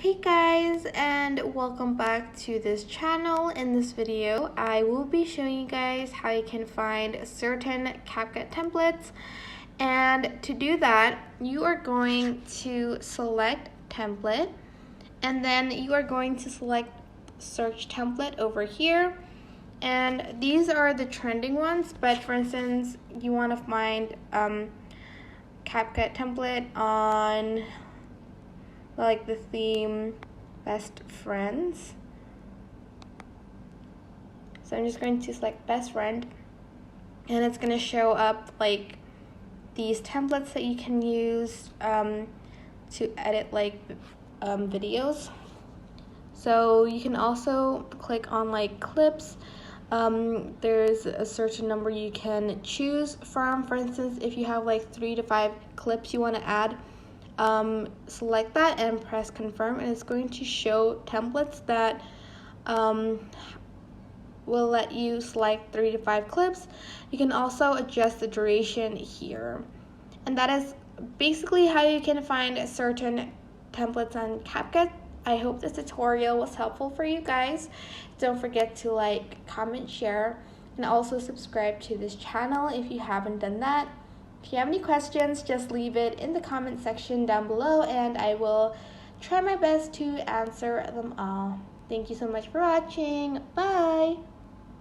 Hey guys, and welcome back to this channel. In this video I will be showing you guys how you can find certain CapCut templates, and to do that you are going to select template and then you are going to select search template over here, and these are the trending ones. But for instance, you want to find CapCut template on like the theme best friends. So I'm just going to select best friend, and it's going to show up like these templates that you can use to edit like videos. So you can also click on like clips. There's a certain number you can choose from. For instance, if you have like 3 to 5 clips you want to add, select that and press confirm, and it's going to show templates that will let you select 3 to 5 clips. You can also adjust the duration here, and that is basically how you can find certain templates on CapCut. I hope this tutorial was helpful for you guys. Don't forget to like, comment, share, and also subscribe to this channel if you haven't done that. If you have any questions, just leave it in the comment section down below and I will try my best to answer them all. Thank you so much for watching. Bye!